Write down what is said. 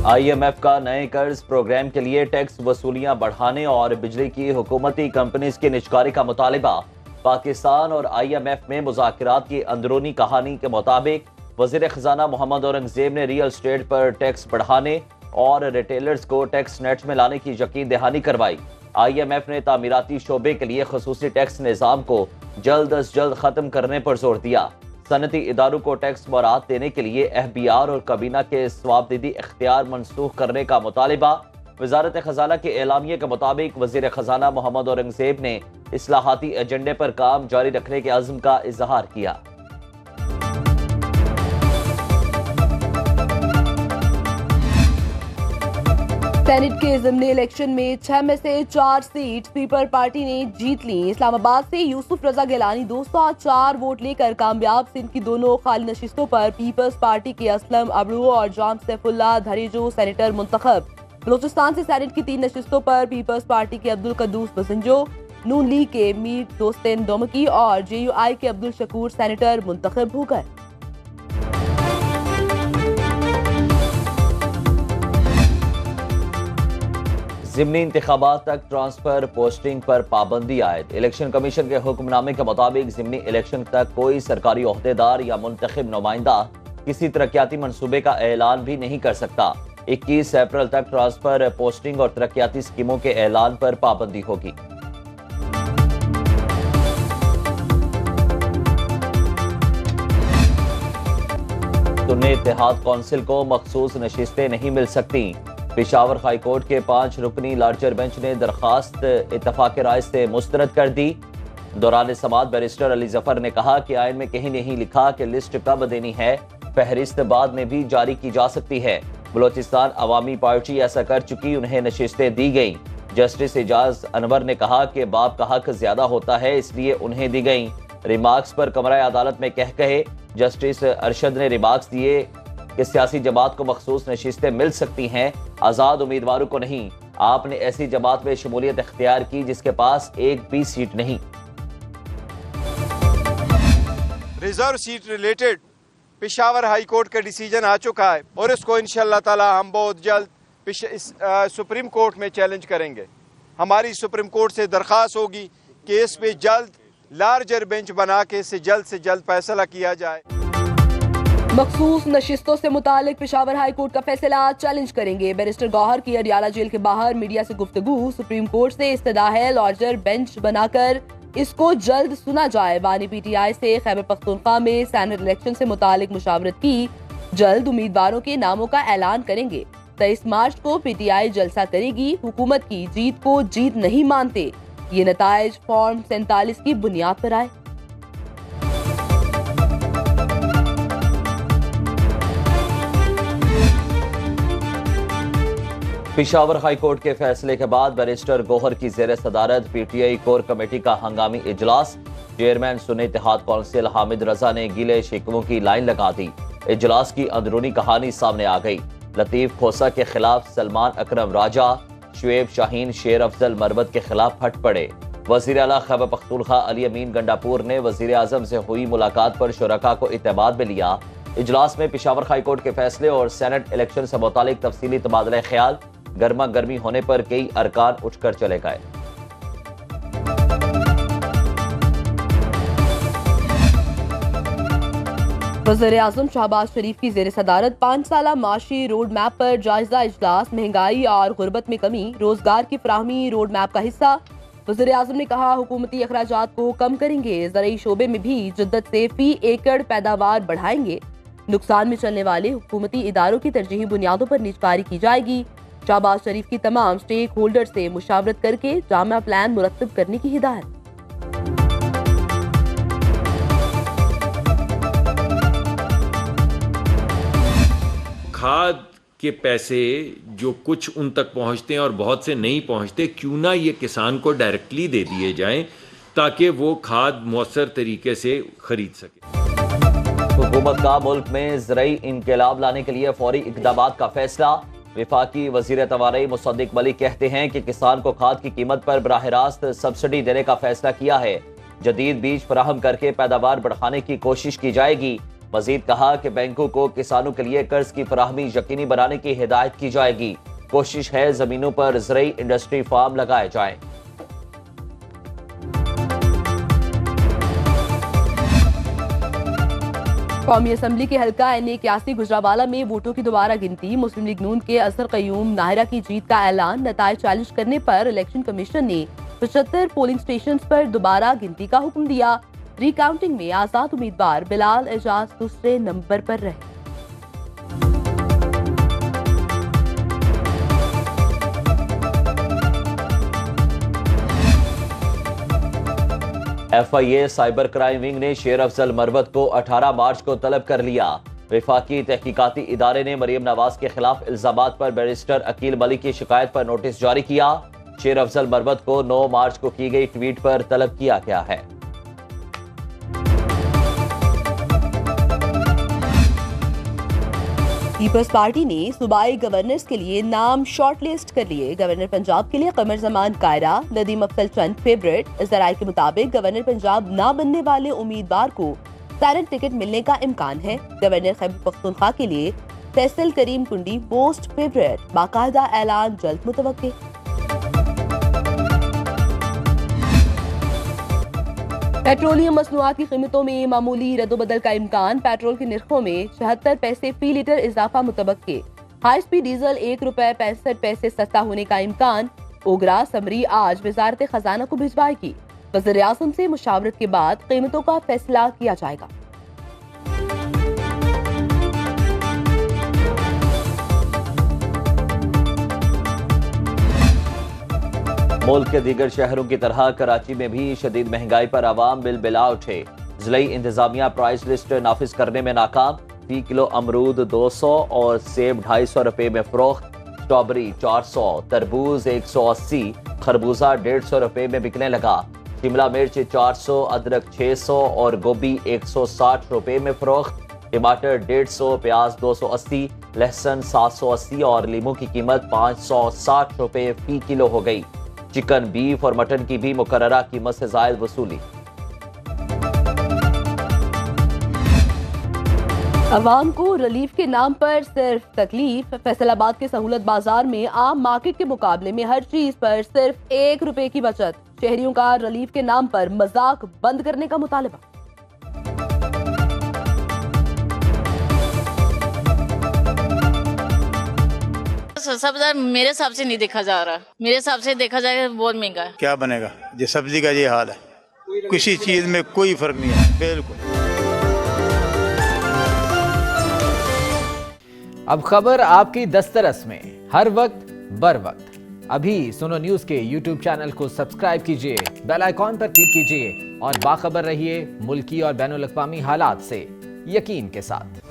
IMF का नए कर्ज प्रोग्राम के लिए टैक्स वसूलियां बढ़ाने और बिजली की हुकूमती कंपनीज की निजकारी का मुतालिबा। पाकिस्तान और IMF में मुज़ाकरात की अंदरूनी कहानी के मुताबिक वज़ीर ख़ज़ाना मोहम्मद औरंगज़ेब ने रियल एस्टेट पर टैक्स बढ़ाने और रिटेलर्स को टैक्स नेट में लाने की यकीन दहानी करवाई। IMF ने तामीराती शोबे के लिए खसूसी टैक्स निज़ाम को जल्द अज जल्द ख़त्म करने पर जोर दिया। सनती इदारों को टैक्स बरात देने के लिए FBR और कबीना के स्वाबदीदी इख्तियार मनसूख करने का मुतालिबा। वजारत खजाना के एलामिये के मुताबिक वजीर खजाना मोहम्मद औरंगज़ेब ने इस्लाहाती एजेंडे पर काम जारी रखने के अज़्म का इजहार किया। सेनेट के ज़िमनी इलेक्शन में 6 में से 4 सीट पीपल पार्टी ने जीत ली। इस्लामाबाद से यूसुफ रजा गिलानी 204 वोट लेकर कामयाब। सिंध की दोनों खाली नशिस्तों पर पीपल्स पार्टी के असलम अबरू और जाम सैफुल्ला धरीजो सेनेटर मुंतखब। बलोचिस्तान से सेनेट की 3 नशिस्तों पर पीपल्स पार्टी के अब्दुल कद्दूस बसंजो, नून लीग के मीर दोस्तेन दोमकी और JUI के अब्दुल शकूर सेनेटर मुंतखब हो गए। ज़िमनी इंतखाबात तक ट्रांसफर पोस्टिंग पर पाबंदी आयद। इलेक्शन कमीशन के हुक्मनामे के मुताबिक ज़िमनी इलेक्शन तक कोई सरकारी ओहदेदार या मुंतखब नुमाइंदा किसी तरक्याती मनसूबे का ऐलान भी नहीं कर सकता। 21 अप्रैल तक ट्रांसफर पोस्टिंग और तरक्याती स्कीमों के ऐलान पर पाबंदी होगी। सुन्नी इत्तेहाद कौंसिल को मखसूस नशिस्तें नहीं मिल सकती। पेशावर हाई कोर्ट के 5 रुकनी लार्जर बेंच ने दरखास्त इत्तफाक राय से मुस्तरद कर दी। दौरान समाअत बैरिस्टर अली जफर ने कहा कि आइन में कहीं नहीं लिखा कि लिस्ट कब देनी है, फहरिस्त बाद में भी जारी की जा सकती है। बलोचिस्तान अवामी पार्टी ऐसा कर चुकी, उन्हें नशिस्तें दी गई। जस्टिस एजाज अनवर ने कहा कि बाप का हक ज्यादा होता है, इसलिए उन्हें दी गई। रिमार्क्स पर कमरा अदालत में कहे जस्टिस अरशद ने रिमार्क्स दिए कि सियासी जमात को मखसूस नशिस्तें मिल सकती हैं, आजाद उम्मीदवारों को नहीं। आपने ऐसी जमात में शमूलियत इख्तियार की जिसके पास एक भी सीट नहीं। Reserve seat related Peshawar high court का डिसीजन आ चुका है और इसको इंशाअल्लाह ताला हम बहुत जल्द सुप्रीम कोर्ट में चैलेंज करेंगे। हमारी सुप्रीम कोर्ट से दरख्वास्त होगी कि इस पे जल्द लार्जर बेंच बना के इसे जल्द से जल्द फैसला किया जाए। मखसूस नशिस्तों से मुतालिक पेशावर हाई कोर्ट का फैसला चैलेंज करेंगे। बैरिस्टर गौहर की अडियाला जेल के बाहर मीडिया से गुफ्तगू। सुप्रीम कोर्ट से इस्तदा है लार्जर बेंच बनाकर इसको जल्द सुना जाए। बानी PTI से खैबर पख्तूनख्वा में सेनेट इलेक्शन से मुतालिक मुशावरत की, जल्द उम्मीदवारों के नामों का ऐलान करेंगे। 23 मार्च को PTI जलसा करेगी। हुकूमत की जीत को जीत नहीं मानते, ये नताइज फॉर्म 47 की बुनियाद पर आए। पेशावर हाई कोर्ट के फैसले के बाद बैरिस्टर गौहर की ज़ेर सदारत PTI कोर कमेटी का हंगामी इजलास। चेयरमैन सुन्नी इत्तेहाद कौंसिल हामिद रजा ने गीले शिकवों की लाइन लगा दी। इजलास की अंदरूनी कहानी सामने आ गई। लतीफ खोसा के खिलाफ सलमान अकरम राजा, शुएब शाहीन शेर अफजल मरवत के खिलाफ फट पड़े। वज़ीर आला खैबर पख्तूनख्वा अली अमीन गंडापुर ने वज़ीर आज़म से हुई मुलाकात पर शुरका को इत्तेमाद में लिया। इजलास में पेशावर हाई कोर्ट के फैसले और सेनेट इलेक्शन से मुतालिक तफसीली तबादला ख्याल गर्मा गर्मी होने पर कई अरकान उठकर चले गए। वज़ीर-ए-आज़म शहबाज शरीफ की ज़ेर सदारत 5 साला माशी रोड मैप पर जायजा इजलास। महंगाई और गुर्बत में कमी, रोजगार की फराहमी रोड मैप का हिस्सा। वज़ीर-ए-आज़म ने कहा हुकूमती अखराजात को कम करेंगे, ज़राई शोबे में भी जिद्दत से फी एकड़ पैदावार बढ़ाएंगे। नुकसान में चलने वाले हुकूमती इदारों की तरजीही बुनियादों पर निजकारी की जाएगी। शहबाज शरीफ की तमाम स्टेक होल्डर से मुशावरत करके जामा प्लान मुरतब करने की हिदायत। खाद के पैसे जो कुछ उन तक पहुंचते हैं और बहुत से नहीं पहुंचते, क्यों ना ये किसान को डायरेक्टली दे दिए जाएं ताकि वो खाद मौसर तरीके से खरीद सके। हुकूमत का मुल्क में ज़राई इनकलाब लाने के लिए फौरी इक़दामात का फैसला। वफाकी वज़ीर तवारई मुसद्दिक मलिक कहते हैं कि किसान को खाद की कीमत पर बराह रास्त सब्सिडी देने का फैसला किया है। जदीद बीज फराहम करके पैदावार बढ़ाने की कोशिश की जाएगी। मजीद कहा कि बैंकों को किसानों के लिए कर्ज की फराहमी यकीनी बनाने की हिदायत की जाएगी। कोशिश है जमीनों पर ज़रई इंडस्ट्री फार्म लगाए जाएं। कौमी असम्बली के हल्का NA81 गुजरावाला में वोटों की दोबारा गिनती। मुस्लिम लीग नून के असर कयूम नाहिरा की जीत का ऐलान। नताइज चैलेंज करने पर इलेक्शन कमीशन ने 75 पोलिंग स्टेशन पर दोबारा गिनती का हुक्म दिया। रिकाउंटिंग में आजाद उम्मीदवार बिलाल एजाज दूसरे नंबर पर रहे। FIA साइबर क्राइम विंग ने शेर अफजल मरवत को 18 मार्च को तलब कर लिया। वफाकी तहकीकाती इदारे ने मरियम नवाज के खिलाफ इल्जामात पर बैरिस्टर अकील मलिक की शिकायत पर नोटिस जारी किया। शेर अफजल मरवत को 9 मार्च को की गई ट्वीट पर तलब किया गया है। पीपल्स पार्टी ने सूबाई गवर्नर्स के लिए नाम शॉर्टलिस्ट कर लिए। गवर्नर पंजाब के लिए कमर जमान कायरा, नदीम अफजल चंद फेवरेट। इस जराये के मुताबिक गवर्नर पंजाब ना बनने वाले उम्मीदवार को साइलेंट टिकट मिलने का इम्कान है। गवर्नर खैबर पख्तूनख्वा के लिए फैसल करीम कुंडी मोस्ट फेवरेट। बाकायदा ऐलान जल्द मुतवक्के। पेट्रोलियम मसनूआत की कीमतों में मामूली रद्दोबदल का इम्कान। पेट्रोल के निर्खों में 76 पैसे फी लीटर इजाफा मुतवक्के। हाई स्पीड डीजल ₹1.65 सस्ता होने का इम्कान। ओगरा समरी आज वजारत खजाना को भिजवाएगी। वज़ीर आज़म से मुशावरत के बाद कीमतों का फैसला किया जाएगा। मुल्क के दीगर शहरों की तरह कराची में भी शदीद महंगाई पर आवाम बिल बिला उठे। जिला इंतजामिया प्राइस लिस्ट नाफिज करने में नाकाम। फी किलो अमरूद 200 और सेब 250 रुपए में फरोख्त। स्ट्रॉबेरी 400, तरबूज 180, खरबूजा 150 रुपए में बिकने लगा। शिमला मिर्च 400, अदरक 600 और गोभी 160 रुपए में फरोख्त। टमाटर 150, प्याज 280, लहसुन 780 और लीमू की कीमत 560 रुपए फी किलो हो गई। चिकन, बीफ और मटन की भी मुकर्ररा कीमत से जायद वसूली। अवाम को रिलीफ के नाम पर सिर्फ तकलीफ। फैसलाबाद के सहूलत बाजार में आम मार्केट के मुकाबले में हर चीज पर सिर्फ ₹1 की बचत। शहरियों का रिलीफ के नाम पर मजाक बंद करने का मुतालबा। सब्जी मेरे हिसाब से नहीं देखा जा रहा। मेरे हिसाब से देखा जाए बहुत महंगा है। क्या बनेगा? ये सब्जी का ये हाल है, किसी चीज में कोई फर्क नहीं है बिल्कुल। अब खबर आपकी दस्तरस में, हर वक्त बर वक्त। अभी सुनो न्यूज के YouTube चैनल को सब्सक्राइब कीजिए, बेल आइकॉन पर क्लिक कीजिए और बाखबर रहिए मुल्की और बैनुल अक़वामी हालात से यकीन के साथ।